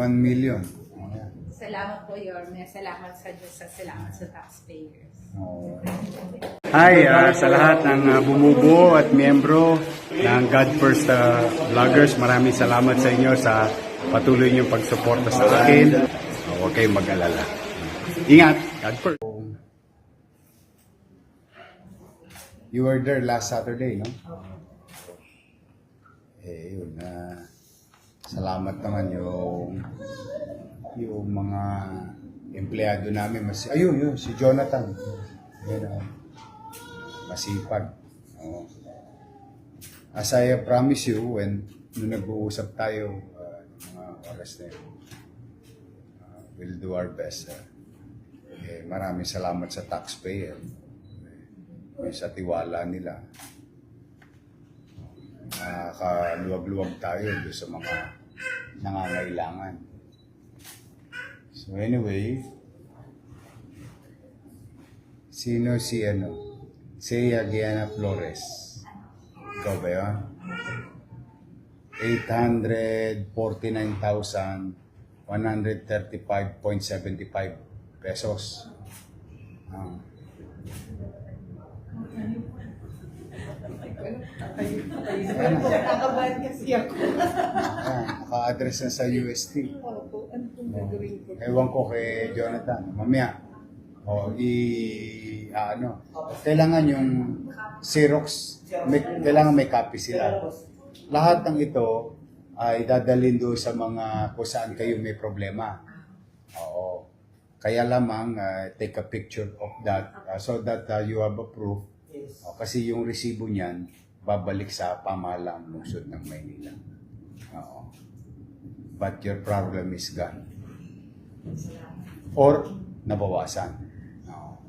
1 million. Oh, yan. Salamat po, Yorme. Salamat sa Diyos at salamat sa taxpayers. Oh. Hi sa lahat ng bumubuo at miyembro ng God First Vloggers. Maraming salamat sa inyo sa patuloy niyong pagsuporta sa akin. Huwag kayong mag-alala. Ingat! God first! You were there last Saturday, no? Yun na. Salamat naman yung mga empleyado namin. Ayun, si Jonathan. Yun, masipag. Oh. As I promise you, nung nag-uusap tayo, mga oras na yun, we'll do our best. Maraming salamat sa taxpayer. Sa tiwala nila. Nakakaluwag-luwag tayo doon sa mga nangangailangan. So anyway, sino si Gianna Flores. Ikaw ba yun? 849,135.75 pesos. Nakabahan kasi ako. Naka-address na sa UST. Opo, ano pong gagawin ko? Ewan ko kay Jonathan. Mamaya. Kailangan yung Xerox. Kailangan may copy sila. Lahat ng ito ay dadalhin doon sa mga kung saan kayo may problema. Oo. Kaya lamang take a picture of that so that you have a proof. Kasi yung resibo niyan babalik sa pamahalaang lungsod ng Maynila. Oo. But your problem is gone. Or nabawasan. Oo.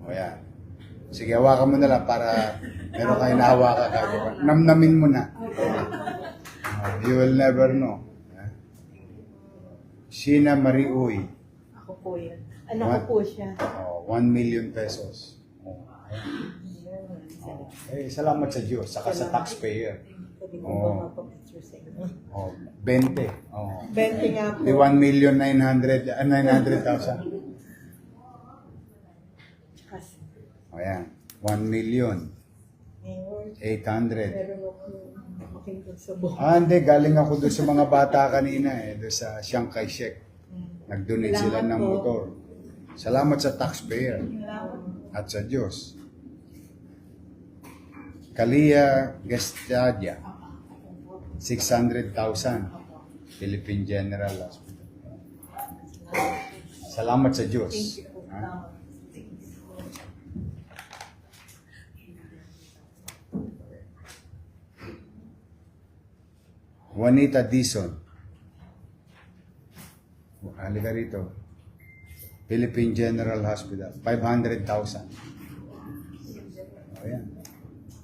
O yan. Sige, hawakan mo na lang para meron kayo nahawakan kagawa. Namnamin mo na. You will never know. Sheena Marie Uy. Ako po yan. Anak ko po siya. 1 million pesos. Salamat sa Diyos, saka sa taxpayer. Pwede ko ba mapapicture sa inyo? 20. 20 nga po. Di 1,900,000. Ayan. 1,800,000. Meron ako makingkod sa buhay. Hindi. Galing ako doon sa mga bata kanina doon sa Chiang Kai-shek. Nag-donate sila ng motor. Salamat sa taxpayer at sa Diyos. Kalia Gestadia, 600,000. Philippine General Hospital. Salamat sa Diyos. Juanita Dizon. Halika rito. Philippine General Hospital. 500,000. Ayan.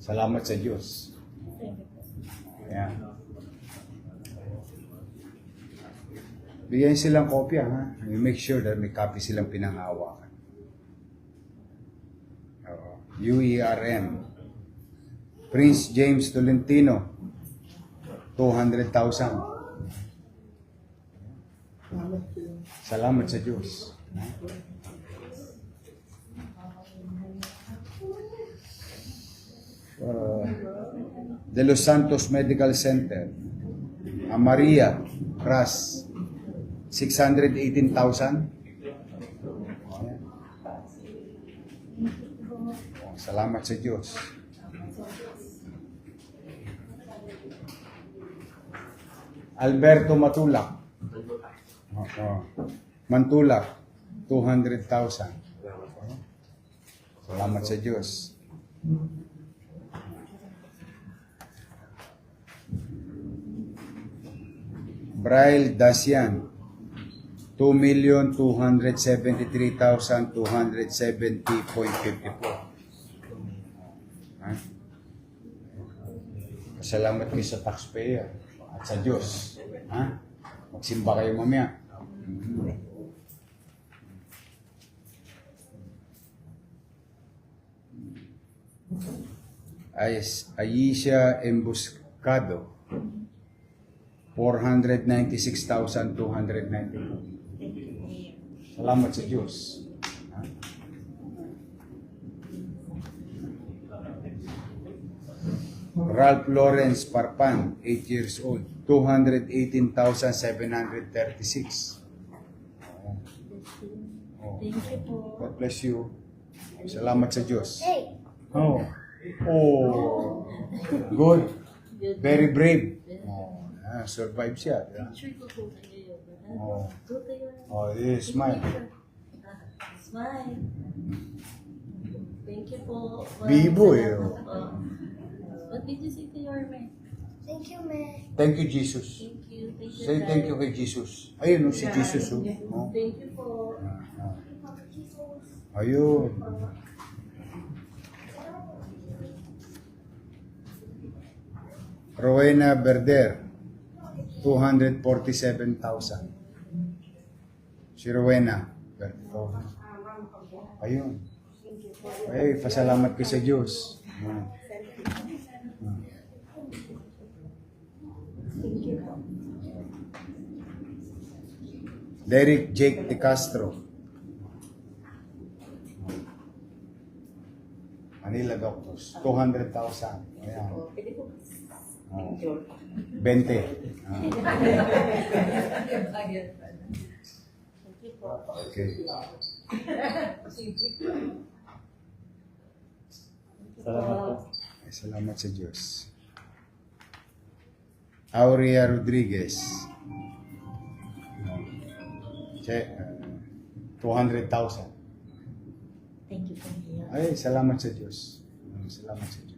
Salamat sa Diyos. Ayan. Bigyan silang kopya, ha? You make sure that may copy silang pinangahawakan. UERM. Prince James Tolentino. 200,000. Salamat sa Diyos. De Los Santos Medical Center. Maria Ras. 618,000. Salamat sa Diyos. Alberto Matulak. Mantulak. 200,000. Salamat sa Diyos. Braille Dacian. 2,273,270.54. Salamat kayo sa taxpayer at sa Diyos. Magsimba kayo mamaya. Aisha Embuscado, 496,290. Salamat sa Diyos. Ralph Lawrence Parpan, 8 years old, 218,736. Thank you po. God bless you. Salamat sa Diyos. Oh. Oh. Good. Very brave. Oh. Survive siya. Diba? Picture ko po kayo. Oh. Go tayo. Oh, this is mine. Smile. Thank you po. Bibo eh. What did you say to your man? Thank you, man. Thank you, Jesus. Thank you. Thank you. Say thank you kay Jesus. Ayun, si Jesus. Oh. Thank you po. Ayun. Rowena Berder, 247,000. Si Rowena Berder. Oh. Ayun. Ay, pasalamat ko sa Diyos. Derek Jake De Castro. Manila Doctors, 200,000. Ayan. Pwede po. Oh. Picture. 20. Thank you po. Okay. Salamat po. Ay, salamat sa Diyos. Aurea Rodriguez. Check. 200,000. Thank you po. Ay, salamat sa Diyos. Salamat sa Diyos.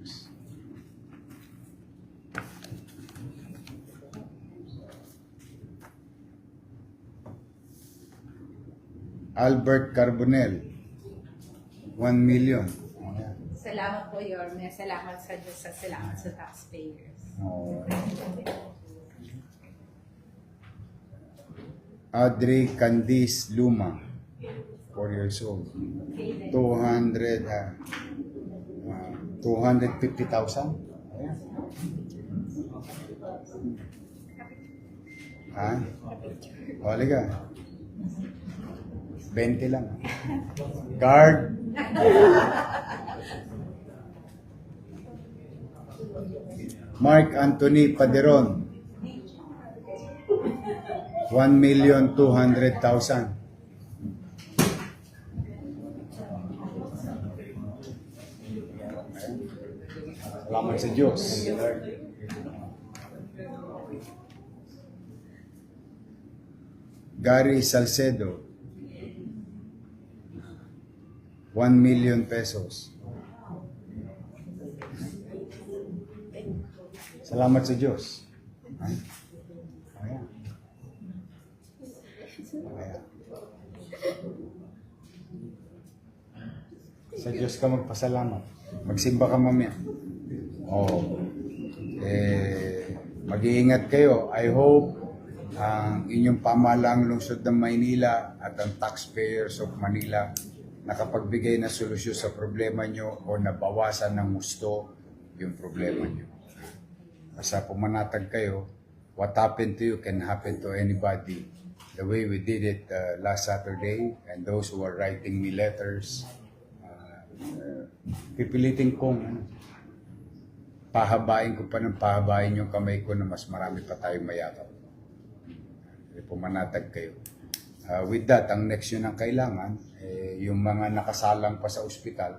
Albert Carbonell, 1 million. Ayan. Salamat po, Yorme. Salamat sa Diyos. Salamat sa taxpayers. Oh. Audrey Candice Luma, 4 years old. 250,000. Ayan. Ha? O, halika. 20 lang. Guard. Mark Anthony Paderon. 1,200,000. Salamat sa Diyos. Gary Salcedo. 1 million pesos. Salamat sa Diyos. Ayan. Ayan. Sa Diyos ka magpasalamat. Magsimba ka mamaya. Oh. Mag-iingat kayo. I hope ang inyong pamahalaang lungsod ng Maynila at ang taxpayers of Manila nakapagbigay na solusyon sa problema nyo o nabawasan ng gusto yung problema nyo. Basta pumanatag kayo, what happened to you can happen to anybody. The way we did it last Saturday, and those who are writing me letters, pipilitin kong pahabain ko pa ng pahabain yung kamay ko na mas marami pa tayong mayakap. Pumanatag kayo. With that, ang next yun ang kailangan, yung mga nakasalang pa sa ospital,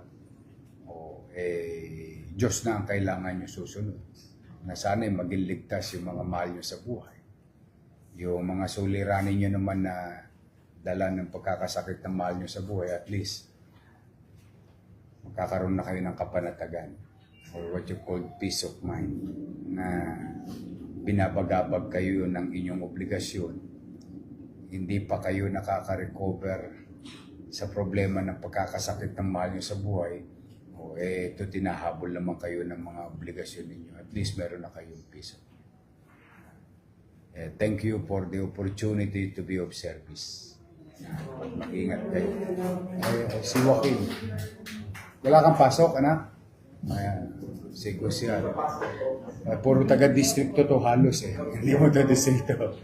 Diyos na ang kailangan nyo susunod. Na sana'y maging ligtas yung mga mahal nyo sa buhay. Yung mga suliranin nyo naman na dala ng pagkakasakit ng mahal nyo sa buhay, at least, magkakaroon na kayo ng kapanatagan or what you call peace of mind na binabagabag kayo ng inyong obligasyon. Hindi pa kayo nakaka-recover sa problema ng pagkakasakit ng mahal nyo sa buhay, ito tinahabol naman kayo ng mga obligasyon ninyo. At least meron na kayong peace of mind. Thank you for the opportunity to be of service. Mag-ingat kayo. Si Joaquin. Wala kang pasok, anak? Ayan. Negosyo. Puro taga-distrito to halos eh. Hindi mo to distrito.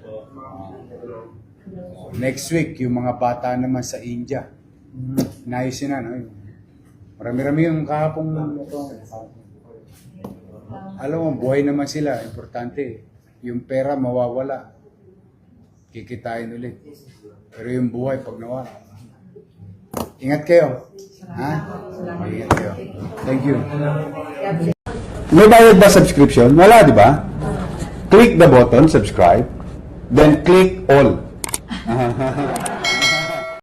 Next week, yung mga bata naman sa India. Naisin na, no? Marami-rami yung kahapong alam mo, buhay naman sila. Importante. Yung pera mawawala. Kikitain ulit. Pero yung buhay pag nawala. Ingat kayo. Ha? Ingat kayo. Thank you. May bayad ba subscription? Wala, di ba? Click the button, subscribe. Then click all.